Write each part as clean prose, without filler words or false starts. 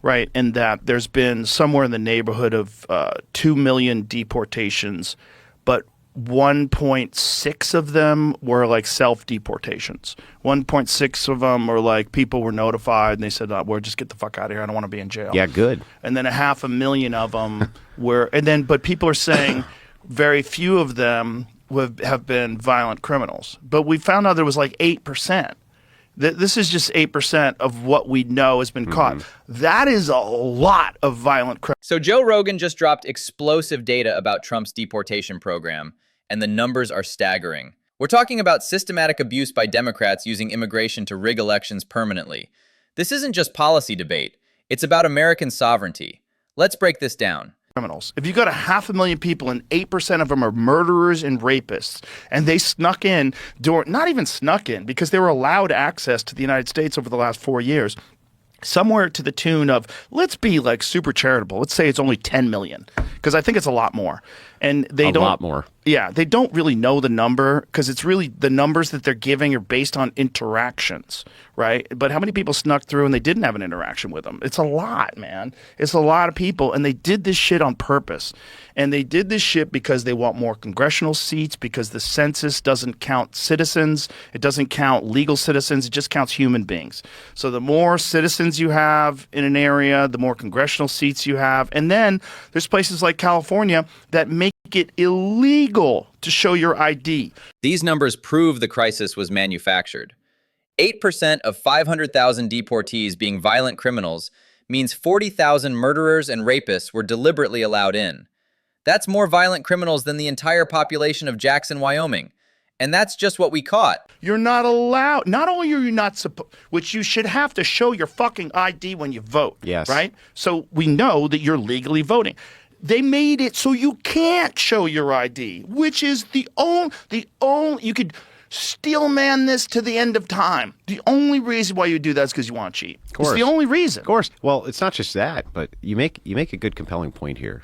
right? And that there's been somewhere in the neighborhood of 2 million deportations, but 1.6 of them were like self-deportations. 1.6 of them were like people were notified and they said, "We'll just get the fuck out of here. I don't want to be in jail." Yeah, good. And then 500,000 of them were, but people are saying very few of them have been violent criminals. But we found out there was like 8%. This is just 8% of what we know has been caught. That is a lot of violent criminals. So Joe Rogan just dropped explosive data about Trump's deportation program, and the numbers are staggering. We're talking about systematic abuse by Democrats using immigration to rig elections permanently. This isn't just policy debate. It's about American sovereignty. Let's break this down. Criminals. If you got 500,000 people and 8% of them are murderers and rapists, and they snuck in, not even snuck in, because they were allowed access to the United States over the last 4 years, somewhere to the tune of, let's be like super charitable. Let's say it's only 10 million, because I think it's a lot more. And they don't. A lot more. Yeah, they don't really know the number because it's really the numbers that they're giving are based on interactions, right? But how many people snuck through and they didn't have an interaction with them? It's a lot, man. It's a lot of people, and they did this shit on purpose. And they did this shit because they want more congressional seats, because the census doesn't count citizens. It doesn't count legal citizens. It just counts human beings. So the more citizens you have in an area, the more congressional seats you have. And then there's places like California that make it illegal to show your ID. These numbers prove the crisis was manufactured. 8% of 500,000 deportees being violent criminals means 40,000 murderers and rapists were deliberately allowed in. That's more violent criminals than the entire population of Jackson, Wyoming. And that's just what we caught. You're not allowed. Not only are you not supposed, which you should have to show your fucking ID when you vote. Yes. Right? So we know that you're legally voting. They made it so you can't show your ID, which is the only, you could steel man this to the end of time. The only reason why you do that is because you want to cheat. Of course. It's the only reason. Of course. Well, it's not just that, but you make a good compelling point here.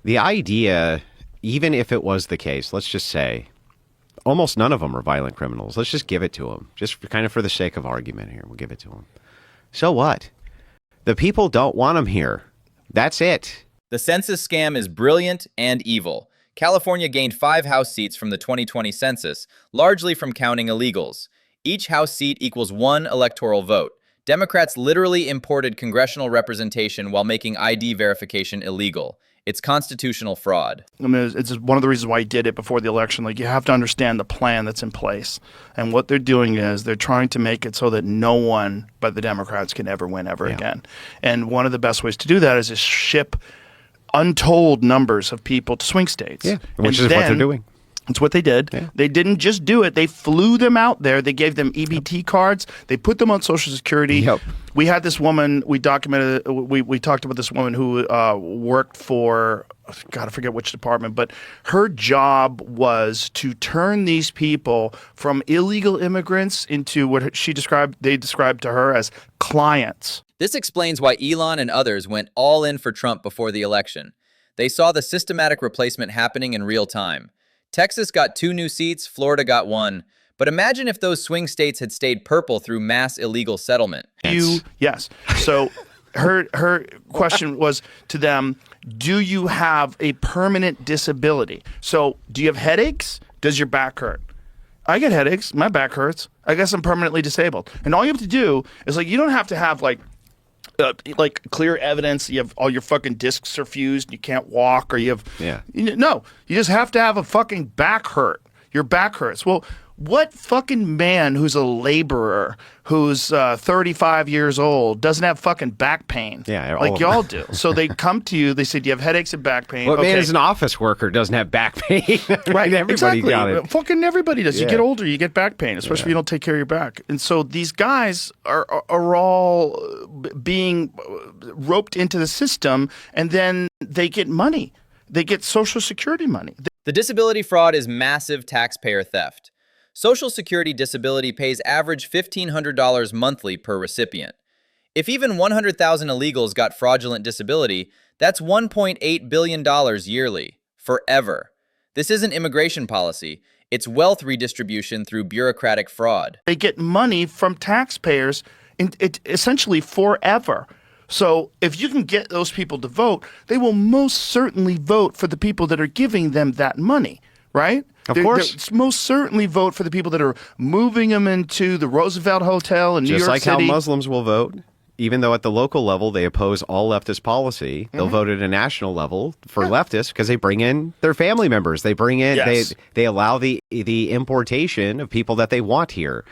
The idea, even if it was the case, let's just say, almost none of them are violent criminals. Let's just give it to them. Just kind of for the sake of argument here, we'll give it to them. So what? The people don't want them here. That's it. The census scam is brilliant and evil. California gained 5 House seats from the 2020 census, largely from counting illegals. Each House seat equals 1 electoral vote. Democrats literally imported congressional representation while making ID verification illegal. It's constitutional fraud. I mean, it's one of the reasons why he did it before the election. Like, you have to understand the plan that's in place. And what they're doing is they're trying to make it so that no one but the Democrats can ever win ever again. And one of the best ways to do that is to ship untold numbers of people to swing states. Yeah, which is what they're doing. It's what they did. Yeah. They didn't just do it. They flew them out there. They gave them EBT cards. They put them on Social Security. Yep. We had this woman, we documented, we talked about this woman who worked for, God, I forget which department, but her job was to turn these people from illegal immigrants into what they described to her as clients. This explains why Elon and others went all in for Trump before the election. They saw the systematic replacement happening in real time. Texas got 2 new seats, Florida got 1. But imagine if those swing states had stayed purple through mass illegal settlement. Yes. So her question was to them, do you have a permanent disability? So do you have headaches? Does your back hurt? I get headaches. My back hurts. I guess I'm permanently disabled. And all you have to do is, like, you don't have to have like clear evidence. You have all your fucking discs are fused. You can't walk, or you have no. You just have to have a fucking back hurt. Your back hurts. Well, what fucking man who's a laborer who's 35 years old doesn't have fucking back pain? Yeah, like y'all do. So they come to you. They say, "Do you have headaches and back pain?" What man is an office worker doesn't have back pain? Right. Everybody got it. Fucking everybody does. Yeah. You get older, you get back pain, especially if you don't take care of your back. And so these guys are all being roped into the system, and then they get money. They get Social Security money. The disability fraud is massive taxpayer theft. Social Security disability pays average $1,500 monthly per recipient. If even 100,000 illegals got fraudulent disability, that's $1.8 billion yearly, forever. This isn't immigration policy. It's wealth redistribution through bureaucratic fraud. They get money from taxpayers essentially forever. So if you can get those people to vote, they will most certainly vote for the people that are giving them that money, right? Of course. They'll most certainly vote for the people that are moving them into the Roosevelt Hotel in New Just York like City. how Muslims will vote, even though at the local level they oppose all leftist policy, they'll vote at a national level for leftists because they bring in their family members. They bring in, Yes. they allow the importation of people that they want here.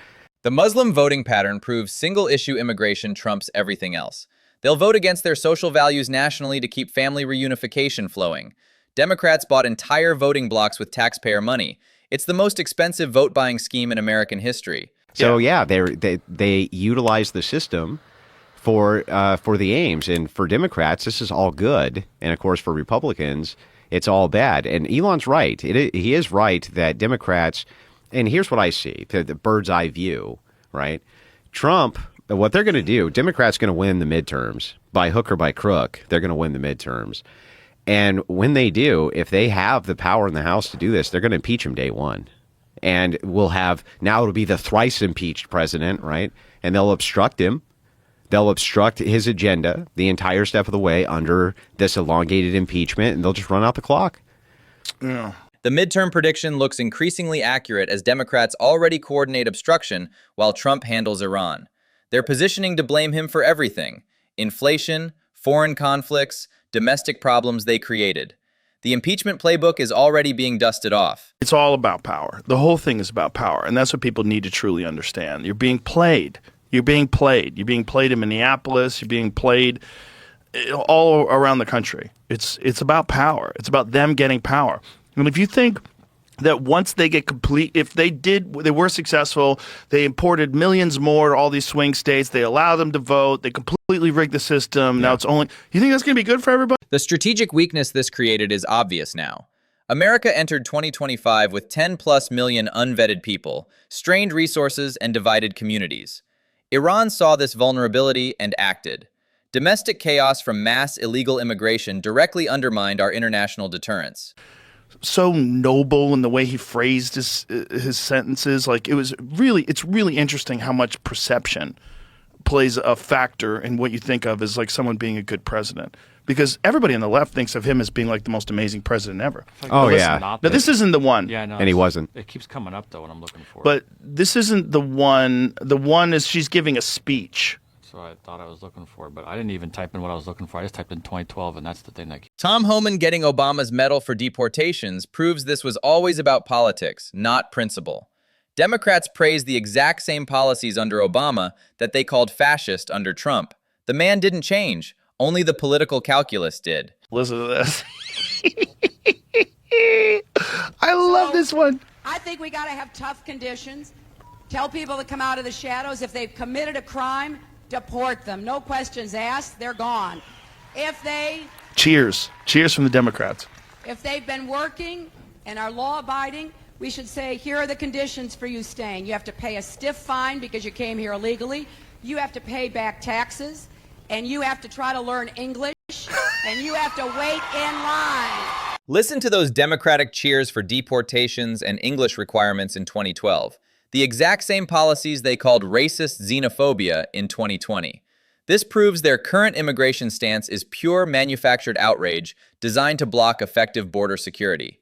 The Muslim voting pattern proves single-issue immigration trumps everything else. They'll vote against their social values nationally to keep family reunification flowing. Democrats bought entire voting blocks with taxpayer money. It's the most expensive vote-buying scheme in American history. So they utilize the system for the aims, and for Democrats this is all good, and of course for Republicans it's all bad. And Elon's right; he is right that Democrats. And here's what I see: the bird's eye view, right? Trump, what they're going to do, Democrats going to win the midterms by hook or by crook. They're going to win the midterms. And when they do, if they have the power in the House to do this, they're going to impeach him day one. And we'll have, now it'll be the thrice impeached president, right? And they'll obstruct him. They'll obstruct his agenda the entire step of the way under this elongated impeachment, and they'll just run out the clock. Yeah. The midterm prediction looks increasingly accurate as Democrats already coordinate obstruction while Trump handles Iran. They're positioning to blame him for everything: inflation, foreign conflicts, domestic problems they created. The impeachment playbook is already being dusted off. It's all about power. The whole thing is about power, and that's what people need to truly understand. You're being played. You're being played. You're being played in Minneapolis. You're being played all around the country. It's about power. It's about them getting power. And if you think that once they get if they were successful, they imported millions more to all these swing states, they allow them to vote, they completely rigged the system. Now it's only, you think that's going to be good for everybody? The strategic weakness this created is obvious now. America entered 2025 with 10+ million unvetted people, strained resources, and divided communities. Iran saw this vulnerability and acted. Domestic chaos from mass illegal immigration directly undermined our international deterrence. So noble in the way he phrased his sentences. Like it's really interesting how much perception plays a factor in what you think of as like someone being a good president. Because everybody on the left thinks of him as being like the most amazing president ever. Like, Oh, no, this is yeah. not Now, the- this isn't the one. Yeah, no, And he wasn't. It keeps coming up though when I'm looking for it. But this isn't the one. The one is she's giving a speech. So I thought I was looking for it, but I didn't even type in what I was looking for. I just typed in 2012, and that's the thing that. Tom Homan getting Obama's medal for deportations proves this was always about politics, not principle. Democrats praised the exact same policies under Obama that they called fascist under Trump. The man didn't change. Only the political calculus did. Listen to this. I love this one. I think we got to have tough conditions. Tell people to come out of the shadows. If they've committed a crime, deport them. No questions asked. They're gone. If Cheers from the Democrats. they've been working and are law-abiding, we should say, here are the conditions for you staying. You have to pay a stiff fine because you came here illegally. You have to pay back taxes. And you have to try to learn English. And you have to wait in line. Listen to those Democratic cheers for deportations and English requirements in 2012. The exact same policies they called racist xenophobia in 2020. This proves their current immigration stance is pure manufactured outrage designed to block effective border security.